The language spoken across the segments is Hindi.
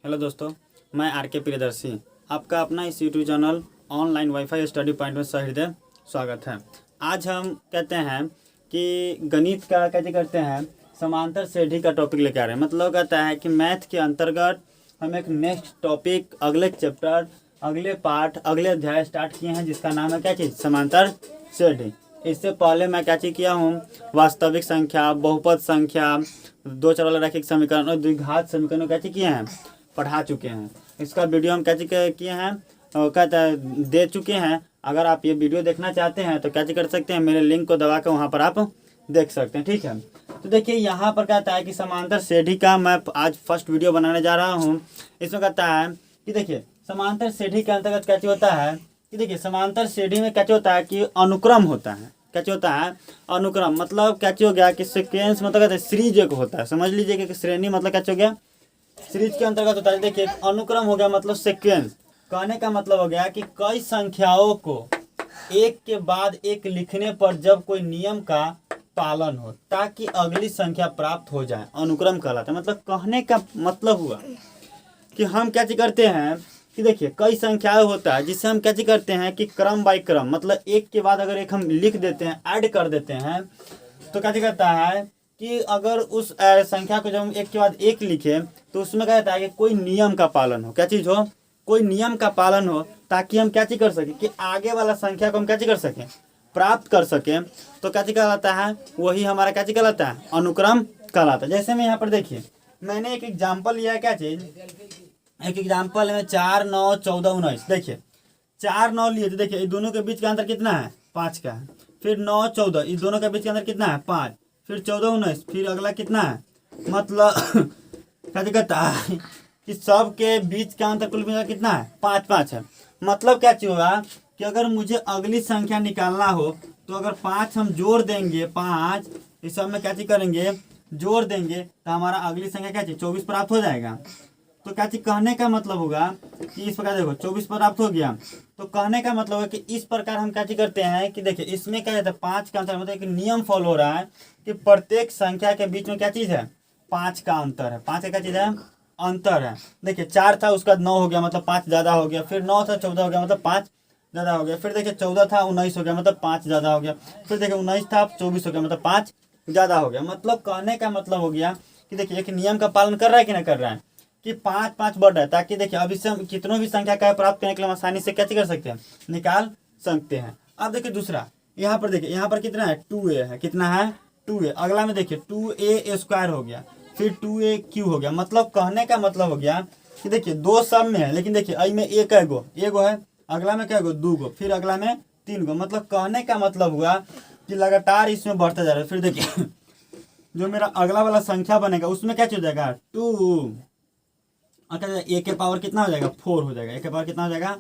हेलो दोस्तों, मैं आर के प्रियदर्शी आपका अपना इस YouTube channel online wifi study point में सहृदय स्वागत है। आज हम कहते हैं कि गणित का कैसे करते हैं समांतर श्रेणी का टॉपिक लेके आ रहे हैं। मतलब कहता है कि मैथ के अंतर्गत हम एक नेक्स्ट टॉपिक अगले चैप्टर अगले पार्ट अगले अध्याय स्टार्ट किए हैं, जिसका नाम है क्या चीज़, समांतर श्रेणी। इससे पहले मैं क्या चीज़ किया हूँ, वास्तविक संख्या, बहुपद संख्या, दो चर वाला रैखिक समीकरण और द्विघात समीकरण क्या चीज़ किए हैं, पढ़ा चुके हैं। इसका वीडियो हम क्या किए हैं, कहते हैं दे चुके हैं। अगर आप ये वीडियो देखना चाहते हैं तो क्या कर सकते हैं, मेरे लिंक को दबा कर वहाँ पर आप देख सकते हैं। ठीक है, तो देखिए यहाँ पर कहता है कि समांतर श्रेणी का मैं आज फर्स्ट वीडियो बनाने जा रहा हूँ। इसमें कहता है कि देखिए समांतर श्रेणी के अंतर्गत क्या होता है कि देखिए समांतर श्रेणी में क्या होता है कि अनुक्रम होता है। क्या होता है, अनुक्रम मतलब क्या हो गया कि सीक्वेंस मतलब कहते हैं सीरीज एक होता है। समझ लीजिए कि श्रेणी मतलब क्या हो गया, सीरीज के अंतर्गत होता है। देखिए अनुक्रम हो गया मतलब सीक्वेंस। कहने का मतलब हो गया कि कई संख्याओं को एक के बाद एक लिखने पर जब कोई नियम का पालन हो ताकि अगली संख्या प्राप्त हो जाए, अनुक्रम कहलाता है। मतलब कहने का मतलब हुआ कि हम क्या करते हैं कि देखिए कई संख्याएं होता है जिससे हम क्या करते हैं कि क्रम बाय क्रम, मतलब एक के बाद अगर एक हम लिख देते हैं, ऐड कर देते हैं, तो क्या करता है कि अगर उस संख्या को जब हम एक के बाद एक लिखे तो उसमें क्या कहता है कि कोई नियम का पालन हो। क्या चीज़ हो, कोई नियम का पालन हो ताकि हम क्या कर सकें कि आगे वाला संख्या को हम क्या कर सकें, प्राप्त कर सकें। तो क्या कहलाता है, वही हमारा क्या कहलाता है, अनुक्रम कहलाता है। जैसे मैं यहाँ पर देखिए मैंने एक एग्जाम्पल लिया है। क्या चीज़, एक एग्जाम्पल में 4, 9, 14, 19। देखिए 4, 9 लिए तो देखिए इस दोनों के बीच का अंतर कितना है, 5 का है। फिर 9, 14 इस दोनों के बीच का अंतर कितना है, 5। फिर 14, 19 फिर अगला कितना है, मतलब क्या कहता है कि सब के बीच का अंतर कुल मिलाकर कितना है, 5 5 है। मतलब क्या चीज होगा कि अगर मुझे अगली संख्या निकालना हो तो अगर 5 हम जोड़ देंगे, 5 इस सब में क्या चीज करेंगे, जोड़ देंगे तो हमारा अगली संख्या क्या चीज 24 प्राप्त हो जाएगा। तो क्या चीज कहने का मतलब होगा कि इस प्रकार देखो 24 प्राप्त हो गया। तो कहने का मतलब है कि इस प्रकार हम क्या करते हैं कि देखिए इसमें क्या कहते हैं 5 का अंतर, मतलब एक नियम फॉलो हो रहा है कि प्रत्येक संख्या के बीच में क्या चीज़ है, 5 का अंतर है। 5 का क्या चीज़ है, अंतर है। देखिए 4 था उसका 9 हो गया मतलब 5 ज़्यादा हो गया। फिर 9 था 14 हो गया मतलब 5 ज़्यादा हो गया। फिर देखिए 14 था 19 हो गया मतलब 5 ज़्यादा हो गया। फिर देखिए 19 था 24 हो गया मतलब 5 ज़्यादा हो गया। मतलब कहने का मतलब हो गया कि देखिए एक नियम का पालन कर रहा है कि नहीं कर रहा है, कि 5 5 बढ़ रहा है, ताकि देखिए अब इससे हम कितनों भी संख्या का प्राप्त करने के लिए आसानी से क्या कर सकते हैं, निकाल सकते हैं। अब देखिए दूसरा यहाँ पर देखिए यहाँ पर कितना है, 2a है। कितना है, 2a। अगला में देखिए 2a² हो गया, फिर 2aq हो गया। मतलब कहने का मतलब हो गया कि देखिए दो सब में है, लेकिन देखिए आई में एक एगो है, अगला में क्या गो, 2 गो, फिर अगला में 3 गो। मतलब कहने का मतलब हुआ कि लगातार इसमें बढ़ता जा रहा है। फिर देखिए जो मेरा अगला वाला संख्या बनेगा उसमें क्या हो जाएगा, 2 ए के पावर कितना हो जाएगा, 4 हो जाएगा। ए के पावर कितना हो जाएगा,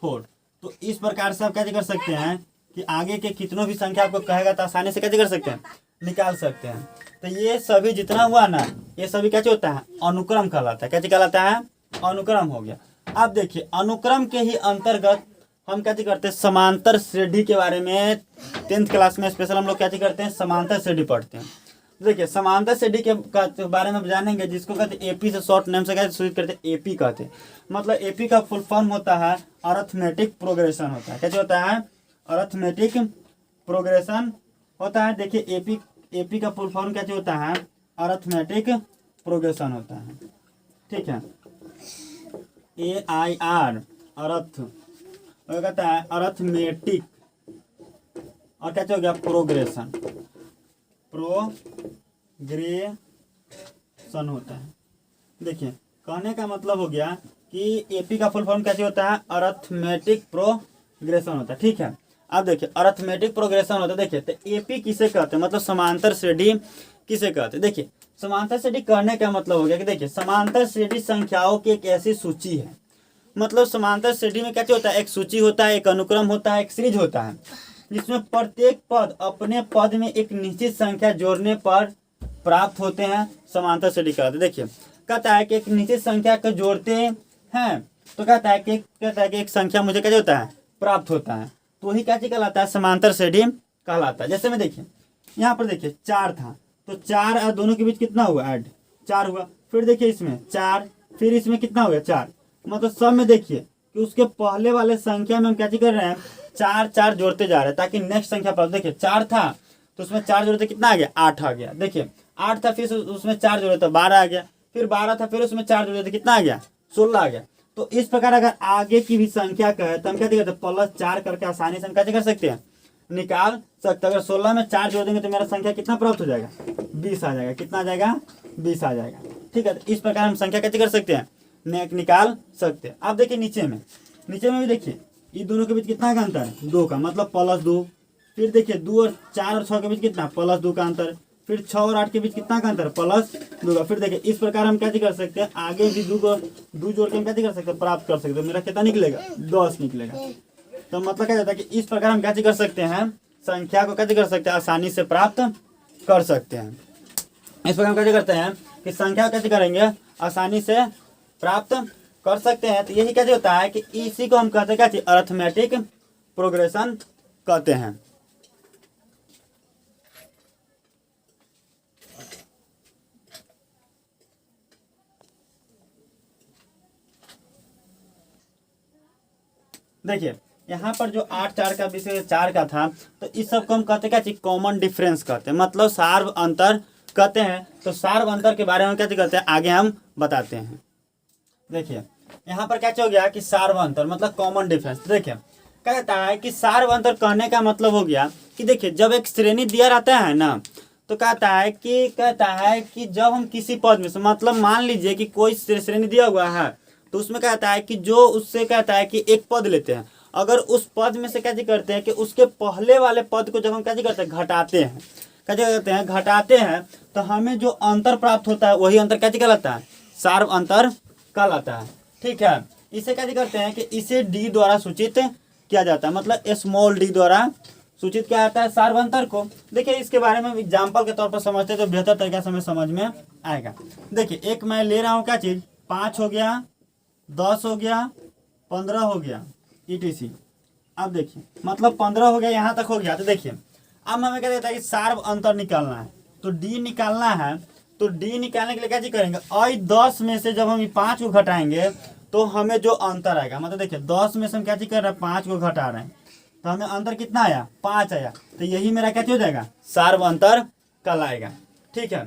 4। तो इस प्रकार से आप क्या कर सकते हैं कि आगे के कितनों भी संख्या आपको कहेगा तो आसानी से क्या कर सकते हैं, निकाल सकते हैं। तो ये सभी जितना हुआ ना, ये सभी क्या होता है, अनुक्रम कहलाता है। क्या कहलाता है, अनुक्रम हो गया। अब देखिए अनुक्रम के ही अंतर्गत हम क्या करते हैं, समांतर श्रेणी के बारे में 10th क्लास में स्पेशल हम लोग क्या करते हैं, समांतर श्रेणी पढ़ते हैं। देखिए समांतर श्रेणी के बारे में जानेंगे, जिसको कहते हैं एपी से शॉर्ट नेम से कहते सूचित करते हैं, एपी कहते हैं। मतलब एपी का फुल फॉर्म होता है अरिथमेटिक प्रोग्रेशन होता है। क्या होता है, अरिथमेटिक प्रोग्रेशन होता है। देखिए एपी का फुल फॉर्म क्या होता है, अरिथमेटिक प्रोग्रेशन होता है। ठीक है, AIR अर्थ कहता है अरिथमेटिक, और क्या हो गया, प्रोग्रेशन होता है। देखिए कहने का मतलब हो गया कि एपी का फुल फॉर्म कैसे होता है, अरिथमेटिक प्रोग्रेशन होता है। ठीक है, अब देखिए अरिथमेटिक प्रोग्रेशन होता है। देखिए तो एपी किसे कहते हैं, मतलब समांतर श्रेणी किसे कहते हैं। देखिए समांतर श्रेणी कहने का मतलब हो गया कि देखिए समांतर श्रेणी संख्याओं की एक ऐसी सूची है। मतलब समांतर श्रेणी में क्या होता है, एक सूची होता है, एक अनुक्रम होता है, एक सीरीज होता है, जिसमें प्रत्येक पद अपने पद में एक निश्चित संख्या जोड़ने पर प्राप्त होते हैं, समांतर श्रेणी कहते हैं। देखिए कहता है कि एक निश्चित संख्या को जोड़ते हैं तो कहता है कि एक संख्या मुझे क्या होता है, प्राप्त होता है, तो वही क्या कहलाता है, समांतर श्रेणी कहलाता है। जैसे में देखिए यहाँ पर देखिए 4 था तो 4 और दोनों के बीच कितना हुआ, ऐड 4 हुआ। फिर देखिए इसमें 4, फिर इसमें कितना हो गया 4। मतलब सब में देखिए कि उसके पहले वाले संख्या में हम क्या चीज कर रहे हैं, 4 4 जोड़ते जा रहे हैं ताकि नेक्स्ट संख्या पर। देखिए 4 था तो उसमें 4 जोड़े तो कितना आ गया, 8 आ गया। देखिए 8 था फिर उसमें 4 जोड़े तो 12 आ गया, फिर 12 था फिर उसमें 4 जोड़े तो कितना आ गया, 16 आ गया। तो इस प्रकार अगर आगे की भी संख्या का है तो हम क्या करते हैं, +4 करके आसानी से हम क्या कर सकते हैं, निकाल सकते। अगर 16 में 4 जोड़ देंगे तो मेरा संख्या कितना प्राप्त हो जाएगा, 20 आ जाएगा। कितना आ जाएगा, 20 आ जाएगा। ठीक है, तो इस प्रकार हम संख्या कैसे कर सकते हैं, निकाल सकते हैं। अब देखिए नीचे में भी देखिए ये दोनों के बीच कितना का अंतर है, 2 का, मतलब +2। फिर देखिए 2 और 4 और 6 के बीच कितना, +2 का अंतर। फिर 6 और 8 के बीच कितना का अंतर, +2 का। फिर देखिए इस प्रकार हम क्या कर सकते हैं, आगे भी 2 जोड़ के हम क्या कर सकते हैं, प्राप्त कर सकते हैं। मेरा कितना निकलेगा, 10 निकलेगा। तो मतलब क्या जाता है कि इस प्रकार हम क्या कर सकते हैं, संख्या को कैसे कर सकते हैं, आसानी से प्राप्त कर सकते हैं। इस प्रकार हम कैसे करते हैं कि संख्या कैसे करेंगे, आसानी से प्राप्त कर सकते हैं। तो यही कैसे होता है कि इसी को हम कहते हैं क्या, अरिथमेटिक प्रोग्रेशन कहते हैं। देखिए यहाँ पर जो 8 4 का विषय 4 का था, तो इस सब को हम कहते हैं क्या, कॉमन डिफरेंस कहते हैं, मतलब सार्व अंतर कहते हैं। तो सार्व अंतर के बारे में क्या कहते हैं, आगे हम बताते हैं। देखिए यहाँ पर क्या हो गया कि सार्व अंतर मतलब कॉमन डिफरेंस। देखिए कहता है कि सार्व अंतर कहने का मतलब हो गया कि देखिए जब एक श्रेणी दिया रहता है ना, तो कहता है कि जब हम किसी पद में से, मतलब मान लीजिए कि कोई श्रेणी दिया हुआ है, तो उसमें कहता है कि जो उससे कहता है कि एक पद लेते हैं, अगर उस पद में से क्या करते हैं कि उसके पहले वाले पद को जब हम क्या करते हैं, घटाते हैं, क्या करते हैं, घटाते हैं, तो हमें जो अंतर प्राप्त होता है वही अंतर क्या कहलाता है, सार्व अंतर कहलाता है। ठीक है, इसे क्या करते हैं कि इसे डी द्वारा सूचित किया जाता है, मतलब स्मॉल डी द्वारा सूचित किया जाता है सार्व अंतर को। देखिए इसके बारे में एग्जाम्पल के तौर पर समझते तो बेहतर तरीके से हमें समझ में आएगा। देखिए एक मैं ले रहा हूँ क्या चीज, 5 हो गया, 10 हो गया, 15 हो गया, ETC। अब देखिए मतलब 15 हो गया, यहाँ तक हो गया। तो देखिए अब हमें क्या देता है कि सार्व अंतर निकालना है, तो डी निकालना है। तो डी निकालने के लिए क्या करेंगे, और 10 में से जब हम 5 को घटाएंगे तो हमें जो अंतर आएगा, मतलब देखिए 10 में से हम क्या कर रहे हैं, 5 को घटा रहे हैं, तो हमें अंतर कितना आया, 5 आया। तो यही मेरा क्या हो जाएगा, सार्व अंतर कहलाएगा। ठीक है,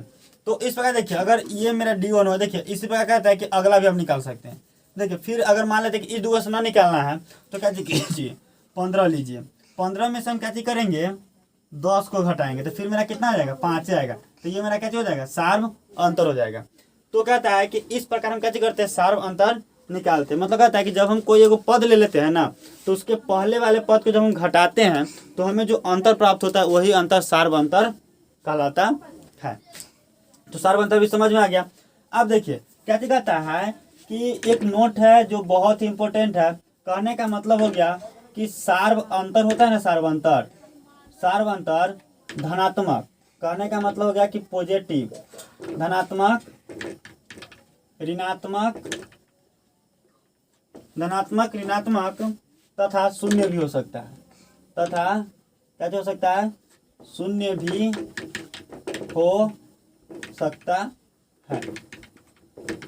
तो इस प्रकार देखिए अगर ये मेरा D1 हो, देखिए इसी प्रकार कहता है कि अगला भी हम निकाल सकते हैं। देखिए फिर अगर मान लेते कि इस 2 से ना निकालना है तो क्या कीजिए, 15 लीजिए। 15 में से हम क्या करेंगे, 10 को घटाएंगे, तो फिर मेरा कितना आ जाएगा, 5 आएगा। तो ये मेरा क्या हो जाएगा, सार्व अंतर हो जाएगा। तो कहता है कि इस प्रकार हम क्या करते हैं, सार्व अंतर निकालते हैं। मतलब कहता है कि जब हम कोई एगो पद ले लेते हैं ना, तो उसके पहले वाले पद को जब हम घटाते हैं तो हमें जो अंतर प्राप्त होता है वही अंतर सार्व अंतर कहलाता है। तो सार्व अंतर भी समझ में आ गया। अब देखिए क्या कहता है कि एक नोट है जो बहुत ही इंपॉर्टेंट है। कहने का मतलब हो गया कि सार्व अंतर होता है ना, सार्व अंतर धनात्मक, कहने का मतलब हो गया कि पॉजिटिव, धनात्मक, ऋणात्मक तथा शून्य भी हो सकता है, तथा क्या हो सकता है, शून्य भी हो सकता है।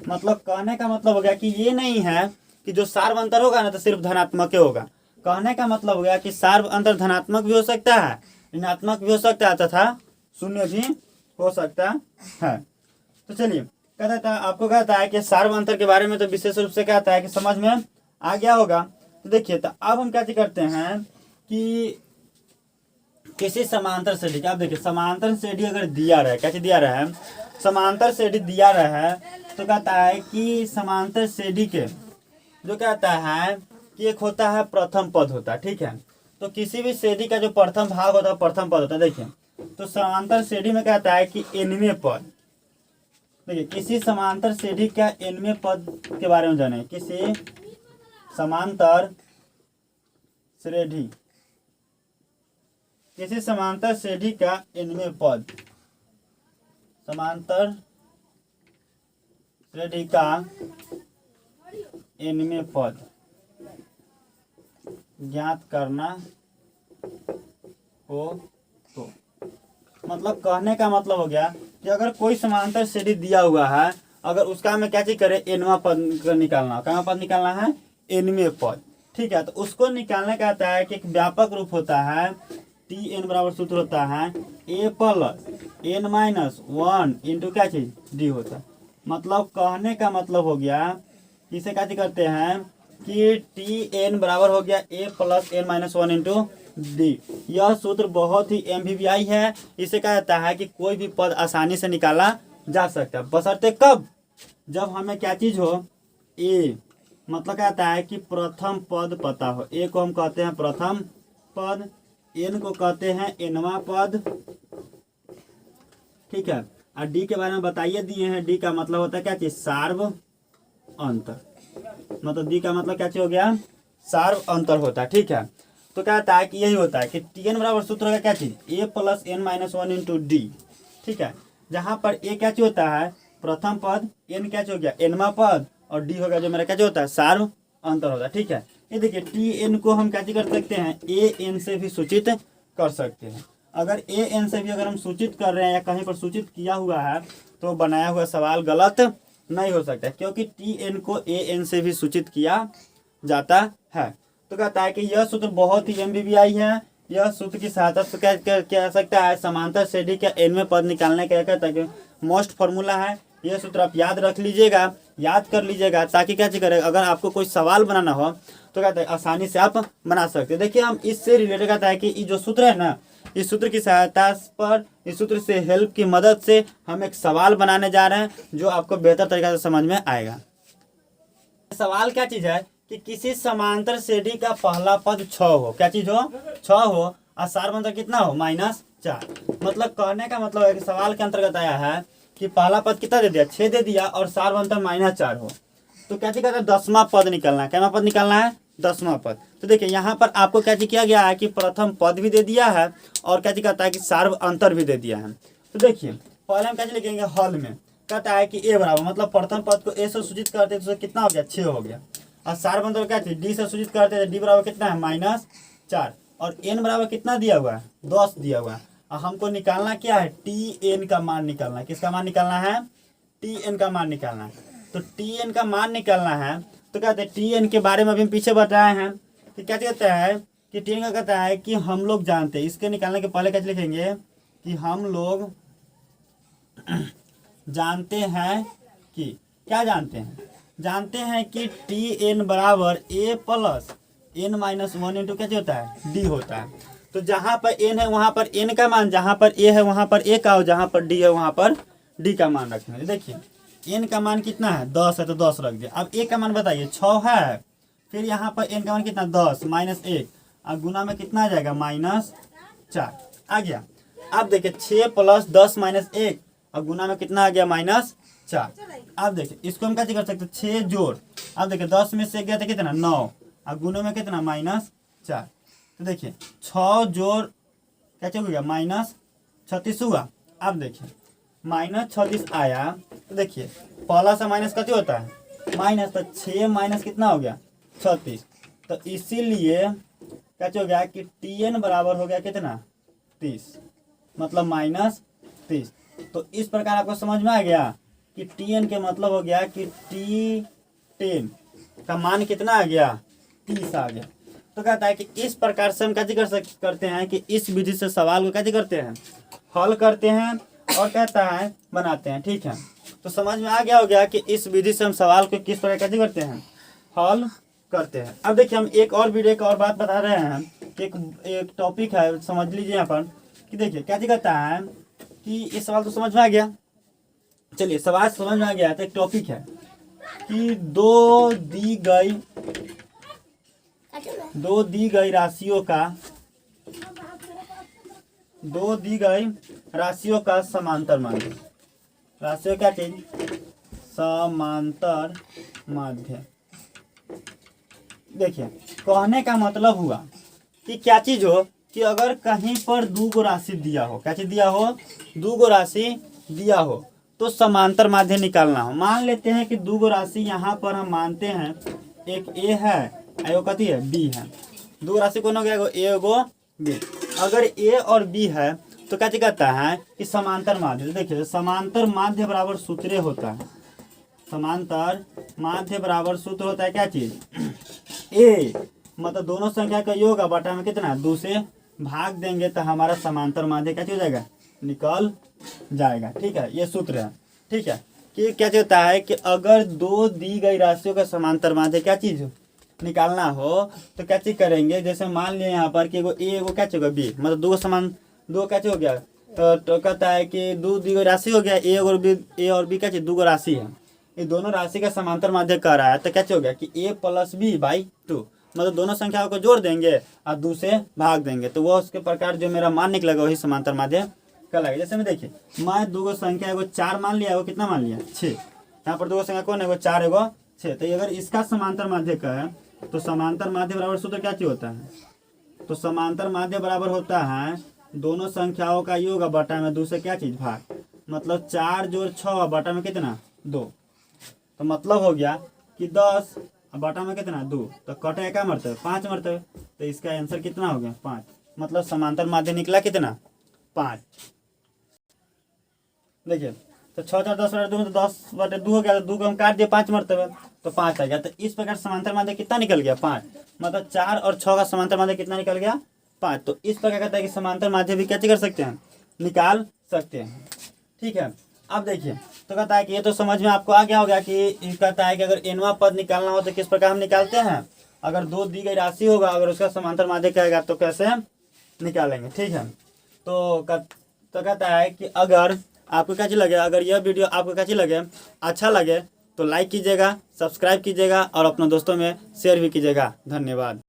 मतलब कहने का मतलब हो गया कि ये नहीं है कि जो सार्व अंतर होगा ना तो सिर्फ धनात्मक ही होगा। कहने का मतलब हो गया कि सार्व अंतर धनात्मक भी हो सकता है, ऋणात्मक भी हो सकता है, तथा शून्य भी हो सकता है। तो चलिए कहता है, आपको कहता है कि सार्व अंतर के बारे में तो विशेष रूप से कहता है कि समझ में आ गया होगा। तो देखिए तो अब हम क्या करते हैं कि किसी समांतर श्रेणी का, आप देखिए समांतर श्रेणी अगर दिया रहा है, कैसे दिया रहा है, समांतर श्रेणी दिया रहा है, तो कहता है कि समांतर श्रेणी के जो कहता है कि एक होता है प्रथम पद होता है। ठीक है, तो किसी भी श्रेणी का जो प्रथम भाग होता है प्रथम पद होता है। देखिए तो समांतर श्रेणी में कहता है कि nवें पद, देखिए किसी समांतर श्रेणी का nवें पद के बारे में जाने, किसी समांतर श्रेणी, किसी समांतर श्रेणी का nवें पद, समांतर श्रेणी का nवें पद ज्ञात करना हो तो, मतलब कहने का मतलब हो गया कि अगर कोई समांतर श्रेणी दिया हुआ है अगर उसका हमें क्या चीज करें, एनवा पद निकालना, क्या पद निकालना है, एनवे पद। ठीक है, तो उसको निकालने का आता है कि एक व्यापक रूप होता है, टी एन बराबर सूत्र होता है A plus N minus one into क्या चीज, डी होता है। मतलब कहने का मतलब हो गया, इसे क्या चीज करते हैं कि टी एन बराबर हो गया A plus N minus one into D. यह सूत्र बहुत ही एमवीवीआई है। इसे कहा जाता है कि कोई भी पद आसानी से निकाला जा सकता है, बशर्ते कब, जब हमें क्या चीज हो, ए मतलब क्या आता है कि प्रथम पद पता हो। ए को हम कहते हैं प्रथम पद, एन को कहते हैं एनवा पद। ठीक है, और डी के बारे में बताइए दिए हैं। डी का मतलब होता है क्या चीज, सार्व अंतर। मतलब डी का मतलब क्या चीज हो गया, सार्व अंतर होता है। ठीक है, तो क्या होता है कि यही होता है कि टी एन बराबर सूत्र होगा क्या चीज, A plus N minus one into D. ठीक है, जहां पर ए क्या चीज होता है, प्रथम पद, एन क्या चीज हो गया, एनवा पद, और डी होगा जो मेरा क्या चीज होता है, सार्व अंतर होता है। ठीक है, ये देखिए टी एन को हम क्या चीज कर सकते हैं, ए एन से भी सूचित कर सकते हैं। अगर ए एन से भी अगर हम सूचित कर रहे हैं या कहीं पर सूचित किया हुआ है तो बनाया हुआ सवाल गलत नहीं हो सकता, क्योंकि टी एन को ए एन से भी सूचित किया जाता है। तो कहता है कि यह सूत्र बहुत ही एमवीवीआई है। यह सूत्र की सहायता से क्या कह सकता है, समांतर श्रेणी के एनवें पद निकालने का कहता है कि मोस्ट फार्मूला है। यह सूत्र आप याद रख लीजिएगा, याद कर लीजिएगा, ताकि क्या करेगा, अगर आपको कोई सवाल बनाना हो तो कहता है आसानी से आप बना सकते हैं। देखिए हम इससे रिलेटेड कहता है कि ये जो सूत्र है ना, इस सूत्र की सहायता पर, इस सूत्र से हेल्प की मदद से हम एक सवाल बनाने जा रहे हैं जो आपको बेहतर तरीके से समझ में आएगा। सवाल क्या चीज है कि किसी समांतर श्रेणी का पहला पद 6 हो, क्या चीज हो, 6 हो, और सार्वंतर कितना हो, -4। मतलब कहने का मतलब है कि सवाल के अंतर्गत आया है कि पहला पद कितना दे दिया, 6 दे दिया, और सार्वंतर -4 हो, तो क्या चीज कहता है, 10वां पद निकालना है। क्या पद निकालना है, 10वां पद। तो देखिए यहाँ पर आपको क्या चीज किया गया है कि प्रथम पद भी दे दिया है और क्या चीज कहता है कि सार्व अंतर भी दे दिया है। तो देखिए पहले हम क्या चीज लिखेंगे, हल में कहता है कि ए बराबर, मतलब प्रथम पद को ए से सूचित करते हैं तो कितना हो गया, 6 हो गया, और सार्व अंतर क्या चीज, डी से सूचित करते हैं, डी बराबर कितना है, -4, और एन बराबर कितना दिया हुआ है, 10 दिया हुआ है। और हमको निकालना क्या है, टी एन का मान निकालना है। किसका मान निकालना है, टी एन का मान निकालना है। तो टी एन का मान निकालना है, तो कहते हैं टी एन के बारे में अभी हम पीछे बताए हैं कि क्या कहता है कि टी एन का कहता है कि हम लोग जानते हैं, इसके निकालने के पहले क्या लिखेंगे कि हम लोग जानते हैं कि, क्या जानते हैं कि टी एन बराबर A plus N minus one into क्या होता है, डी होता है। तो जहाँ पर एन है वहाँ पर एन का मान, जहाँ पर ए है वहाँ पर ए का, और जहाँ पर डी है वहाँ पर डी का मान रखना है। देखिए एन का मान कितना है, 10 है, तो 10 रख दिया। अब ए का मान बताइए, 6 है, फिर यहाँ पर एन का मान कितना, 10 -1, और गुना में कितना आ जाएगा, -4 आ गया। अब देखिए 6 + 10 - 1, और गुना में कितना आ गया, -4। अब देखिए इसको हम कैसे कर सकते हैं, 6 जोड़, अब देखिए 10 में से गया था कितना, 9, और गुने में कितना, -4। तो देखिए 6 जोड़ कैसे हो गया, -36 हुआ। अब देखिए -36 आया, तो देखिए पहला सा माइनस कैसे होता है, माइनस, तो 6 माइनस कितना हो गया, 36। तो इसीलिए कैसे हो गया कि टी एन बराबर हो गया कितना, 30, मतलब -30। तो इस प्रकार आपको समझ में आ गया कि टी एन के मतलब हो गया कि टी 10 का मान कितना आ गया, 30 आ गया। तो कहता है कि इस प्रकार से हम कैसे करते हैं कि इस विधि से सवाल को कैसे करते हैं, हल करते हैं, और कहता है बनाते हैं। ठीक है, तो समझ में आ गया हो गया कि इस विधि से हम सवाल को किस प्रकार कैसे करते हैं, हल करते हैं। अब देखिए हम एक और वीडियो एक और बात बता रहे हैं कि एक टॉपिक है, समझ लीजिए यहाँ पर कि देखिए कैसे कहता है कि इस सवाल तो समझ में आ गया, चलिए सवाल समझ में आ गया, तो एक टॉपिक है कि दो दी गई राशियों का समांतर माध्य, राशियों क्या चीज, समांतर माध्य। देखिए कहने का मतलब हुआ कि क्या चीज हो कि अगर कहीं पर 2 गो राशि दिया हो, क्या चीज दिया हो, 2 गो राशि दिया हो, तो समांतर माध्य निकालना हो। मान लेते हैं कि 2 गो राशि यहाँ पर हम मानते हैं, एक ए है, एगो कथी है, बी है। 2 राशि कौन हो गया, एगो ए एगो बी। अगर ए और बी है तो क्या कहता है कि समांतर माध्य। देखिए समांतर माध्य बराबर सूत्र होता है, समांतर माध्य बराबर सूत्र होता है क्या चीज, ए, मतलब दोनों संख्या का योग बटा में कितना 2 से भाग देंगे तो हमारा समांतर माध्य क्या चीज हो जाएगा, निकल जाएगा। ठीक है, ये सूत्र है। ठीक है, कि क्या होता है कि अगर दो दी गई राशियों का समांतर माध्य क्या चीज निकालना हो तो क्या चीज करेंगे, जैसे मान लिया यहाँ पर कि एगो ए एगो क्या चीज बी, मतलब दो क्या चीज हो गया, तो कहता है कि दो दी गई राशि हो गया, ए और बी क्या चीज दो राशि है, ये दोनों राशि का समांतर माध्य कर रहा है तो क्या हो गया कि a प्लस बी बाई 2, मतलब दोनों संख्याओं को जोड़ देंगे और 2 से भाग देंगे तो वो उसके प्रकार जो मेरा मान निकलेगा वही समांतर माध्य कहलाएगा। जैसे में देखिए मैं दो संख्या एगो 4 मान लिया, एगो कितना मान लिया 6, यहाँ पर दो संख्या कौन है, एगो 4 एगो 6, तो अगर इसका समांतर माध्य का है तो समांतर माध्य बराबर सूत्र क्या चीज होता है, तो समांतर माध्य बराबर होता है दोनों संख्याओं का योग बटा में 2 से क्या चीज भाग, मतलब 4 जोड़ 6 बटा में कितना 2, तो मतलब हो गया कि 10 बटा में कितना 2, तो कटे क्या मरतबे 5 मरतबे, तो इसका आंसर कितना हो गया 5, मतलब समांतर माध्य निकला कितना 5। देखिए तो 6 4 10 बटे 2 तो 10 बटे 2 हो गया, तो 2 को हम काट दिए 5 मरतबे तो 5 आ गया। तो इस प्रकार समांतर माध्य कितना निकल गया 5, मतलब 4 और 6 का समांतर माध्य कितना निकल गया 5। तो इस प्रकार कहता है कि समांतर माध्य भी क्या कर सकते हैं, निकाल सकते हैं। ठीक है, अब देखिए तो कहता है कि ये तो समझ में आपको आ गया होगा कि कहता है कि अगर एनवा पद निकालना हो तो किस प्रकार हम निकालते हैं, अगर दो दी गई राशि होगा अगर उसका समांतर माध्य कहेगा तो कैसे निकालेंगे। ठीक है, तो कहता है कि अगर आपको क्या चीज लगे, अगर यह वीडियो आपको क्या चीज लगे अच्छा लगे तो लाइक कीजिएगा, सब्सक्राइब कीजिएगा और अपने दोस्तों में शेयर भी कीजिएगा। धन्यवाद।